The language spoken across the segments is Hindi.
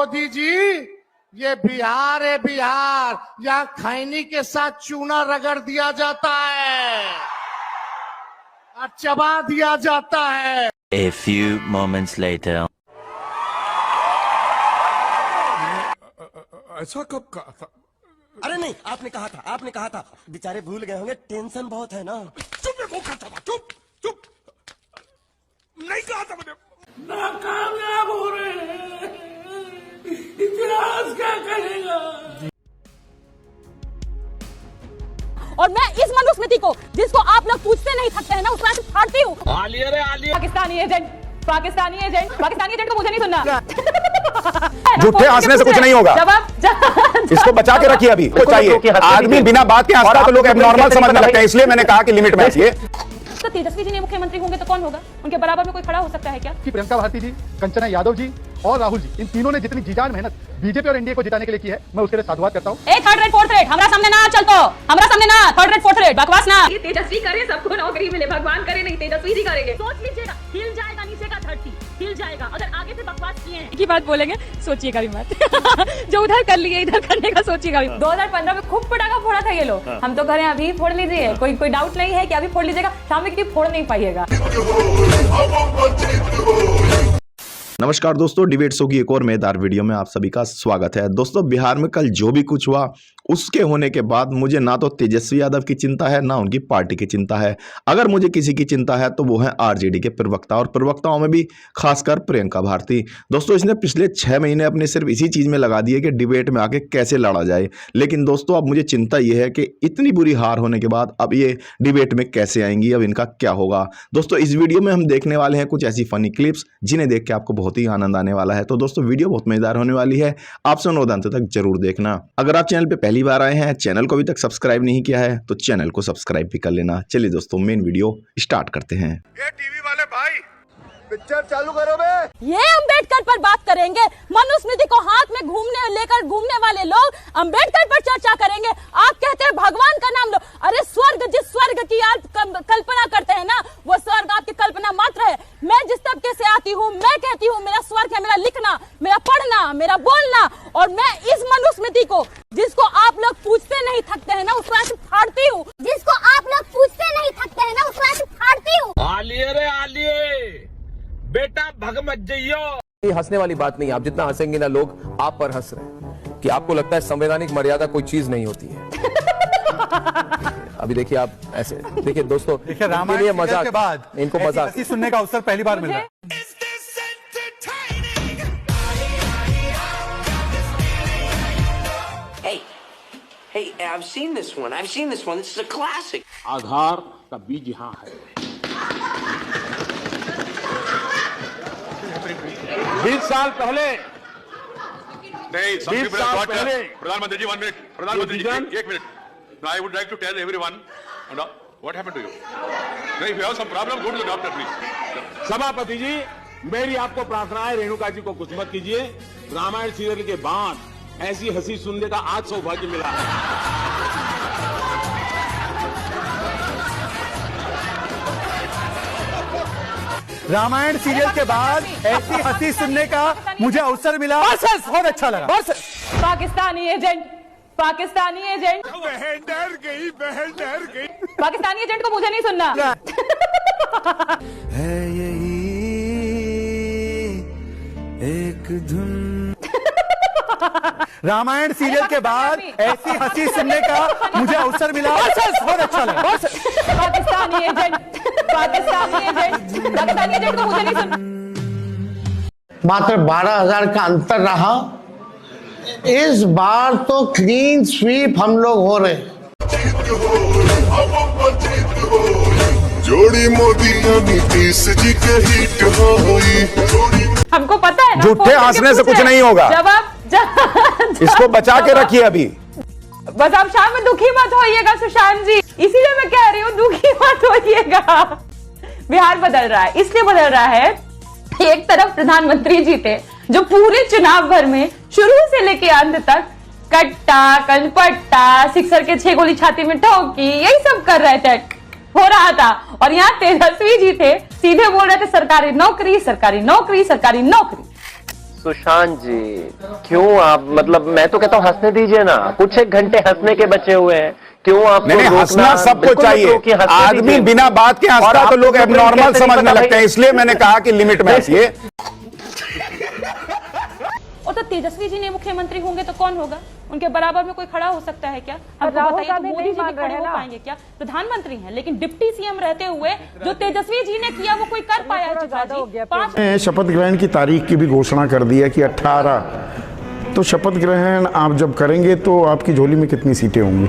मोदी जी, ये बिहार है बिहार, यहाँ खैनी के साथ चूना रगड़ दिया जाता है और चबा दिया जाता है। A few moments later. ऐसा कब कहा था? अरे नहीं, आपने कहा था बेचारे भूल गए होंगे, टेंशन बहुत है ना। चुप रे, वो कहता था, चुप चुप। नहीं कहा था मैंने। नाकामयाब हो रहे हैं, इतिहास क्या कहेगा। और मैं इस मनुस्मृति को, जिसको आप लोग पूछते नहीं थकते हैं ना, उसमें से फाड़ती हूँ। पाकिस्तानी एजेंट को मुझे नहीं सुनना। झूठे हंसने से कुछ नहीं होगा। इसको बचा के रखिए। अभी को चाहिए आदमी बिना बात के हंसता तो लोग एबनॉर्मल समझने लगते हैं, इसलिए मैंने कहा कि लिमिट में आइए। तो तेजस्वी जी ने मुख्यमंत्री होंगे तो कौन होगा? उनके बराबर में कोई खड़ा हो सकता है क्या? कि प्रियंका भारती जी, कंचना यादव जी और राहुल जी, इन तीनों ने जितनी जीजान मेहनत बीजेपी और एनडीए को जिताने के लिए की है, मैं उसके लिए साधुवाद करता हूँ। थर्ड रेट फोर्थ रेट हमारा सामने ना चल, तो हमारा सामने ना थर्ड रेट फोर्थ रेट बकवास ना। ये तेजस्वी करे, सबको नौकरी मिले, भगवान करे नहीं, तेजस्वी जी करेंगे। सोच लीजिएगा, हिल जाएगा नीचे का धरती, हिल जाएगा अगर आगे से बकवास किए हैं। की बात बोलेंगे, सोचिएगा भी मत। जो उधर कर लिए इधर करने का सोचिएगा भी। 2015 में खूब पटाखा फोड़ा था ये लोग। हम तो करें अभी फोड़ लीजिए, कोई डाउट नहीं है कि अभी फोड़ लीजिएगा, शाम में फोड़ नहीं पाइएगा। नमस्कार दोस्तों, डिबेट शो की एक और मजेदार वीडियो में आप सभी का स्वागत है। दोस्तों, बिहार में कल जो भी कुछ हुआ उसके होने के बाद मुझे ना तो तेजस्वी यादव की चिंता है ना उनकी पार्टी की चिंता है। अगर मुझे किसी की चिंता है तो वो है आरजेडी के प्रवक्ता, और प्रवक्ताओं में भी खासकर प्रियंका भारती। दोस्तों, इसने पिछले 6 महीने अपने सिर्फ इसी चीज़ में लगा दिए कि डिबेट में आके कैसे लड़ा जाए। लेकिन दोस्तों, अब मुझे चिंता ये है कि इतनी बुरी हार होने के बाद अब ये डिबेट में कैसे आएंगी, अब इनका क्या होगा। दोस्तों, इस वीडियो में हम देखने वाले हैं कुछ ऐसी फनी क्लिप्स जिन्हें देख के आपको बहुत ही आनंद आने वाला है। तो दोस्तों, वीडियो बहुत मजेदार होने वाली है, आप सुनो अंत तक जरूर देखना। अगर आप चैनल पे पहली बार आए हैं, चैनल को अभी तक सब्सक्राइब नहीं किया है तो चैनल को सब्सक्राइब भी कर लेना। चलिए दोस्तों, मेन वीडियो स्टार्ट करते हैं। ये टीवी वाले भाई, पिक्चर चालू करो बे। ये अम्बेडकर पर बात करेंगे। मनुस्मृति को हाथ में लेकर घूमने वाले लोग अम्बेडकर पर चर्चा करेंगे। आप कहते हैं भगवान का नाम लो। अरे स्वर्ग, जिस स्वर्ग की आप कल्पना करते हैं ना, वो स्वर्ग आपकी कल्पना मात्र है। मैं जिस तबके से आती हूँ, मैं कहती हूँ मेरा स्वर्ग है मेरा लिखना, मेरा पढ़ना, मेरा बोलना। और मैं इस मनुस्मृति को, जिसको आप लोग पूछते नहीं थकते हैं ना, उसको ऐसे फाड़ती हूँ। जिसको आप लोग पूछते नहीं थकते हैं ना, उसको ऐसे फाड़ती हूँ। आलिए बेटा भग मत जाइयो। ये हंसने वाली बात नहीं है। आप जितना हंसेंगे ना, लोग आप पर हंस रहे हैं कि आपको लगता है संवैधानिक मर्यादा कोई चीज नहीं होती है। अभी देखिए, आप ऐसे देखिए दोस्तों, रामायण मजाक के बाद इनको मजाक सुनने का अवसर पहली बार मिल रहा है। Hey, I've seen this one. This is a classic. आधार का बीज यहाँ है। 20 साल पहले नहीं, 20 साल पहले प्रधानमंत्री जी, 1 मिनट, प्रधानमंत्री जी, 1 minute. I would like to tell everyone what happened to you. If you have some problem, go to the doctor, please. सभापति जी, मेरी आपको प्रार्थना है, रेणुका जी को कुछ मत कीजिए। रामायण सीरियल के बाद ऐसी हंसी सुनने का आज सौभाग्य मिला है। रामायण सीरियल के बाद ऐसी हंसी सुनने का मुझे अवसर मिला, बहुत अच्छा लगा। पाकिस्तानी एजेंट बहन डर गई। पाकिस्तानी एजेंट को मुझे नहीं सुनना। है यही एक धुन। रामायण सीरियल के बाद ऐसी हंसी सुनने का मुझे अवसर मिला, बहुत अच्छा लगा। पाकिस्तानी एजेंट को मुझे नहीं सुनना। मात्र 12,000 का अंतर रहा। इस बार तो क्लीन स्वीप हम लोग हो रहे। जोड़ी मोदी नीतीश जी के हिट होई। हमको पता है ना, झूठे हंसने से कुछ नहीं होगा। इसको बचा के रखिए। अभी बस आप शाम में दुखी मत होइएगा सुशांत जी, इसीलिए मैं कह रही हूँ दुखी मत होइएगा। बिहार बदल रहा है, इसलिए बदल रहा है। एक तरफ प्रधानमंत्री जी थे जो पूरे चुनाव भर में शुरू से लेके अंत तक कट्टा कनपट्टा, सिक्सर के 6 गोली छाती में ठोकी, यही सब कर रहे थे, हो रहा था। और यहाँ तेजस्वी जी थे, सीधे बोल रहे थे सरकारी नौकरी, सरकारी नौकरी, सरकारी नौकरी। सुशांत जी, क्यों आप, मतलब मैं तो कहता हूँ हंसने दीजिए ना, कुछ एक घंटे हंसने के बचे हुए हैं, क्यों आप हंसना सबको चाहिए। आदमी बिना बात के हंसता तो लोग एबनॉर्मल समझने लगते हैं, इसलिए मैंने कहा कि लिमिट में हंसिए। और तो तेजस्वी जी ने मुख्यमंत्री होंगे तो कौन होगा? उनके बराबर में कोई खड़ा हो सकता है क्या? आपको बताइए, तो मोदी जी भी खड़े हो पाएंगे क्या? प्रधानमंत्री हैं, लेकिन डिप्टी सीएम रहते हुए जो तेजस्वी जी ने किया वो कोई कर पाया है? शपथ ग्रहण की तारीख की भी घोषणा कर दी है कि 18। तो शपथ ग्रहण आप जब करेंगे तो आपकी झोली में कितनी सीटें होंगी?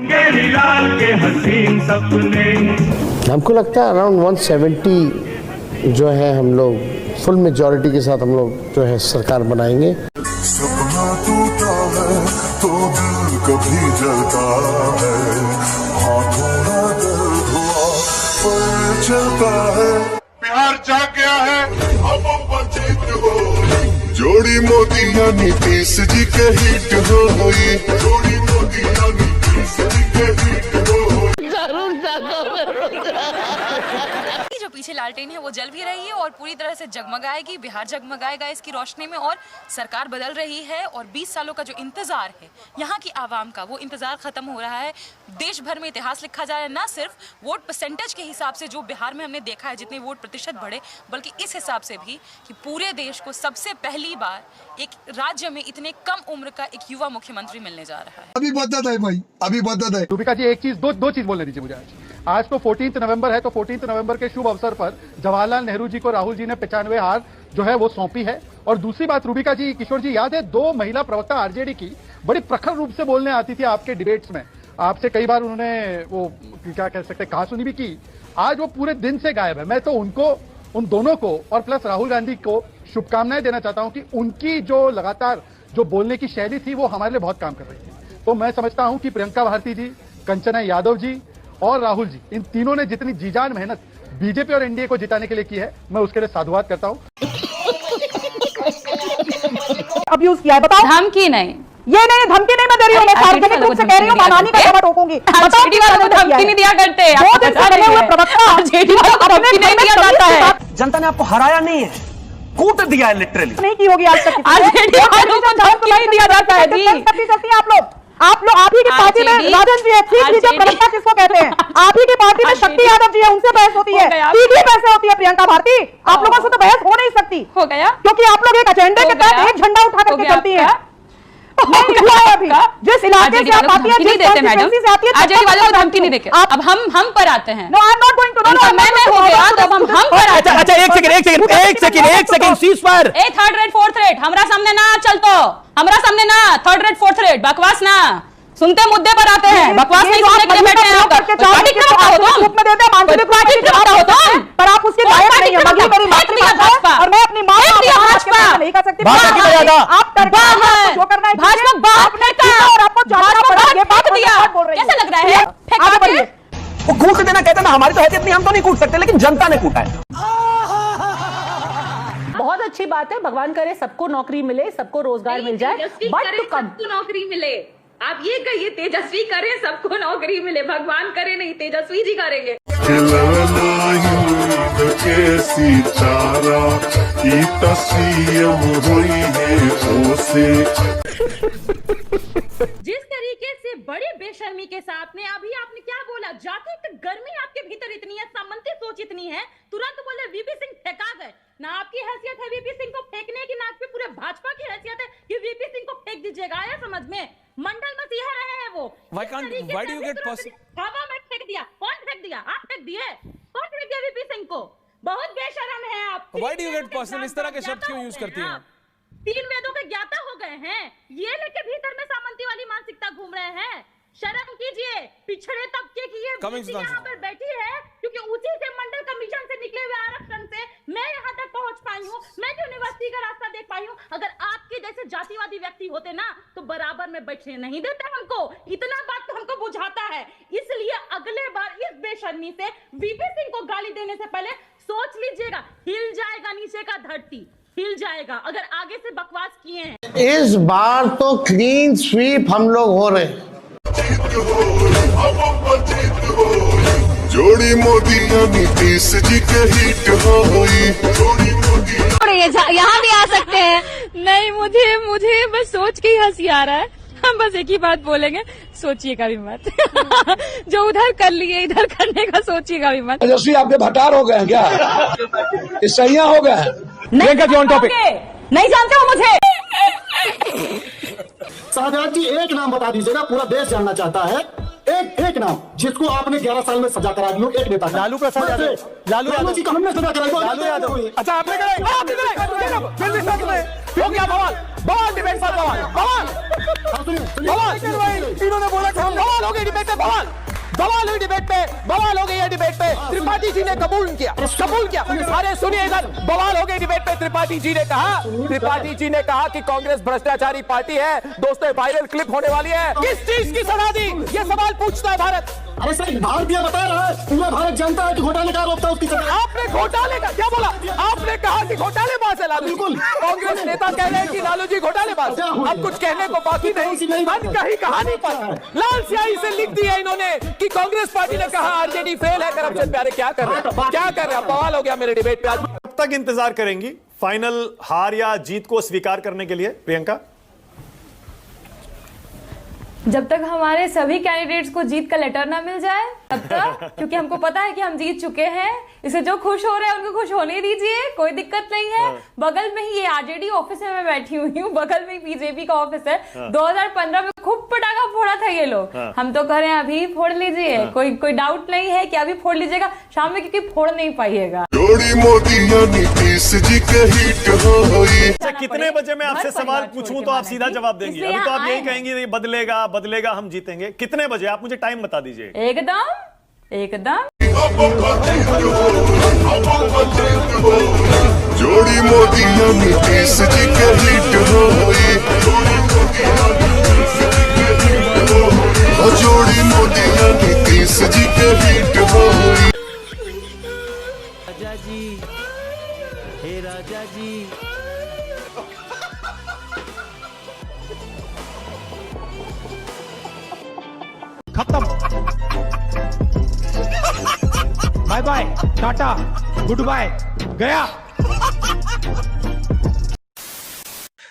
हमको लगता है अराउंड 170 जो है हम लोग फुल मेजॉरिटी के साथ हम लोग जो है सरकार बनाएंगे। सपना टूटा है तो दिल कभी जलता है, हाथों ना दर्द हुआ पर चलता है। बिहार जाग गया है, अब जीत हो, जोड़ी मोदी या नीतीश जी के हिट हो गई, जोड़ी मोदी या नीतीश जी के हिट हो गई। जो पीछे लालटेन है वो जल भी रही है और पूरी तरह से जगमगाएगी, बिहार जगमगाएगा इसकी रोशनी में। और सरकार बदल रही है और 20 सालों का जो इंतजार है यहाँ की आवाम का, वो इंतजार खत्म हो रहा है। देश भर में इतिहास लिखा जा रहा है, ना सिर्फ वोट परसेंटेज के हिसाब से जो बिहार में हमने देखा है जितने वोट प्रतिशत बढ़े, बल्कि इस हिसाब से भी कि पूरे देश को सबसे पहली बार एक राज्य में इतने कम उम्र का एक युवा मुख्यमंत्री मिलने जा रहा है। अभी बदत है भाई, अभी बदत है। रूबिका जी, एक चीज, दो चीज बोलने दीजिए मुझे। आज तो 14 नवंबर है, तो 14 नवंबर के शुभ अवसर पर जवाहरलाल नेहरू जी को राहुल जी ने 95 हार जो है वो सौंपी है। और दूसरी बात, रूबिका जी, किशोर जी, याद है 2 महिला प्रवक्ता आरजेडी की बड़ी प्रखर रूप से बोलने आती थी आपके डिबेट्स में, आपसे कई बार उन्होंने वो क्या कह सकते हैं कहासुनी भी की। आज वो पूरे दिन से गायब है। मैं तो उनको, उन दोनों को और प्लस राहुल गांधी को शुभकामनाएं देना चाहता हूं कि उनकी जो लगातार जो बोलने की शैली थी वो हमारे लिए बहुत काम कर रही थी। तो मैं समझता हूं कि प्रियंका भारती जी, कंचना यादव जी और राहुल जी, इन तीनों ने जितनी जीजान मेहनत बीजेपी और एनडीए को जिताने के लिए की है, मैं उसके लिए साधुवाद करता हूं। अब्यूज किया है, बताओ। धमकी नहीं, ये नहीं, धमकी नहीं मैं दे रही हूँ, मैं सार्वजनिक रूप से कह रही हूँ, मानहानि का सवाल ठोकूंगी। जेडी वालों को धमकी नहीं दिया करते, 2 दिन से बने हुए प्रवक्ता जेडी वालों को धमकी नहीं दिया जाता है। जनता ने आपको हराया नहीं है, कूट दिया है लिटरली। नहीं की होगी आज तक, जेडी वालों को धमकी नहीं दिया जाता है जी। करती हैं आप लोग आप ही की पार्टी में राजन जी है, ठीक लीजिए, प्रवक्ता किसको कहते हैं? आप ही की पार्टी में शक्ति यादव जी है, उनसे बहस होती है, सीधी कैसे होती है प्रियंका भारती? आप लोगों से तो बहस हो नहीं सकती, हो गया, क्योंकि आप लोग एक एजेंडे के तहत एक झंडा उठा करके चलती है। नहीं हुआ है अभी, जिस इलाके से आप आती है, जिस कॉन्स्टिट्यूएंसी से आती है, आरजेडी वालों को धमकी नहीं देके। अब हम पर आते हैं। No, I am not going to, no, मैं हो गया तो अब हम पर आते हैं। अच्छा, एक सेकंड सीज फायर। ए थर्ड रेट फोर्थ रेट हमरा सामने ना चल, तो हमरा सामने ना थर्ड रेट फोर्थ रेट, बकवास ना, सुनते मुद्दे पर आते हैं, बकवास नहीं सुनने के लिए बैठे हैं। पार्टी क्यों हो तुम? में देते हैं मानसिक पार्टी क्यों हो तुम? पर आप उसके लायक नहीं हो। मगी मेरी मातृ भाजपा और मैं अपनी मां भाजपा नहीं कर सकती। भाजपा की मर्यादा आप करवा है, जो करना है भाजपा बाप ने कहा और आपको जाना पड़ेगा। बात दिया कैसा लग रहा है? आगे बढ़िए। वो कूट देना कहते ना, हमारी तो हैसियत नहीं, हम तो नहीं कूट सकते, लेकिन जनता ने कूटा है। बहुत अच्छी बात है, भगवान करे सबको नौकरी मिले, सबको रोजगार मिल जाए, बट सबको नौकरी मिले। आप ये कहिए तेजस्वी करे सबको नौकरी मिले, भगवान करे नहीं, तेजस्वी जी करेंगे। जिस तरीके से बड़ी बेशर्मी के साथ में अभी आपने क्या बोला, जाति तक गर्मी आपके भीतर इतनी है, सामंती सोच इतनी है, तुरंत बोले वीपी सिंह फेंका गए। ना आपकी हैसियत है वीपी सिंह को फेंकने की, ना आपकी पूरे भाजपा की हैसियत है कि वीपी सिंह को फेंक दीजिएगा। आया समझ में? मंडल मसीहा रहे हैं वो। Why do you get हवा में फेंक दिया, कौन फेंक दिया? आप फेंक दिए, कौन फेंक दिया वीपी सिंह को? बहुत बेशरम है आप। Why do you get personal? इस तरह के शब्द क्यों यूज करती हैं? 3 वेदों के ज्ञाता हो गए हैं, ये लेके भीतर में सामंती वाली मानसिकता घूम रहे हैं। शर्म कीजिए, पिछड़े तबके की ये यहाँ पर बैठी है क्योंकि उसी से मंडल कमीशन से निकले हुए आरक्षण से मैं यहाँ तक पहुंच पाई हूँ, मैं यूनिवर्सिटी का रास्ता देख पाई हूँ। अगर आपके जैसे जातिवादी व्यक्ति होते ना तो बराबर में बैठने नहीं देते हमको। इतना बात तो हमको बुझाता है, इसलिए अगले बार इस बेशर्मी से वीपी सिंह को गाली देने से पहले सोच लीजिएगा, हिल जाएगा नीचे का धरती, हिल जाएगा अगर आगे से बकवास किए हैं। इस बार तो क्लीन स्वीप हम लोग हो रहे हैं। जोड़ी मोदी या नीतीश जी के हिट हो गई, जोड़ी मोदी। यहाँ भी आ सकते हैं, नहीं, मुझे बस सोच के ही हंसी आ रहा है। हम बस एक ही बात बोलेंगे, सोचिएगा भी मत। जो उधर कर लिए इधर करने का सोचिएगा भी मत। तेजस्वी आपके भटार हो गए हैं क्या? सैया हो गए हैं? नहीं जानते हो मुझे। शाहजहां जी एक नाम बता दीजिएगा, पूरा देश जानना चाहता है। एक नाम जिसको आपने 11 साल में सजा करा दी हो, एक नेता। लालू प्रसाद यादव। लालू जी का हमने सजा कराई। लालू यादव। अच्छा आपने बवाल डिबेट पर इन्होंने बोला कि हम बवाल हो गए डिबेट पे, बवाल हुई डिबेट पे, बवाल हो गई है डिबेट पे। त्रिपाठी जी ने कबूल किया। अरे सुनिए इधर, बवाल हो गई डिबेट पे। त्रिपाठी जी ने कहा कि कांग्रेस भ्रष्टाचारी पार्टी है। दोस्तों वायरल क्लिप होने वाली है। किस चीज की सलाह दी, ये सवाल पूछता है भारत। अरे सर भारतीय बता रहा है, पूरा भारत जानता है कि घोटाले का आरोप था उसकी। आपने घोटाले का क्या बोला? आपने कहा कि घोटालेबाज है लालू। बिल्कुल कांग्रेस नेता कह रहे हैं कि लालू जी घोटालेबाज। अब कुछ कहने को बाकी नहीं, कहीं कहानी पर लाल स्याही से लिख दी है इन्होंने कि कांग्रेस पार्टी ने कहा आरजेडी फेल है करप्शन पे। अरे क्या कर रहे हैं? बवाल हो गया मेरे डिबेट पे आज। कब तक इंतजार करेंगी फाइनल हार या जीत को स्वीकार करने के लिए प्रियंका? जब तक हमारे सभी कैंडिडेट्स को जीत का लेटर ना मिल जाए तब तक, क्योंकि हमको पता है कि हम जीत चुके हैं। इसे जो खुश हो रहे हैं उनको खुश होने दीजिए, कोई दिक्कत नहीं है। बगल में ही ये आरजेडी ऑफिस में मैं बैठी हुई हूँ, बगल में ही बीजेपी का ऑफिस है। 2015 में खूब पटाखा फोड़ा था ये लोग। हम तो कह रहे हैं अभी फोड़ लीजिए, कोई डाउट नहीं है कि अभी फोड़ लीजिएगा शाम में, क्योंकि फोड़ नहीं पाइएगा। कितने बजे मैं आपसे सवाल पूछूं तो आप सीधा जवाब देंगे? अभी तो आप यही कहेंगे बदलेगा हम जीतेंगे। कितने बजे आप मुझे टाइम बता दीजिए। एकदम जोड़ी मोदी नीतीश जी के हिट होई। जोड़ी मोदी नीतीश जी के हिट होई। राजा जी, हे राजा जी। खत्म। बाय बाय, टाटा, गुड बाय, गया।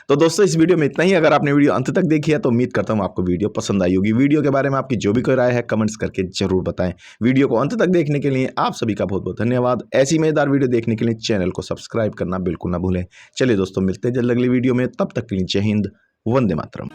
तो दोस्तों इस वीडियो में इतना ही। अगर आपने वीडियो अंत तक देखी है तो उम्मीद करता हूँ आपको वीडियो पसंद आई होगी। वीडियो के बारे में आपकी जो भी कोई राय है कमेंट्स करके जरूर बताएं। वीडियो को अंत तक देखने के लिए आप सभी का बहुत बहुत धन्यवाद। ऐसी मजेदार वीडियो देखने के लिए चैनल को सब्सक्राइब करना बिल्कुल ना भूलें। चलिए दोस्तों मिलते हैं जल्द अगली वीडियो में, तब तक के लिए जय हिंद, वंदे मातरम।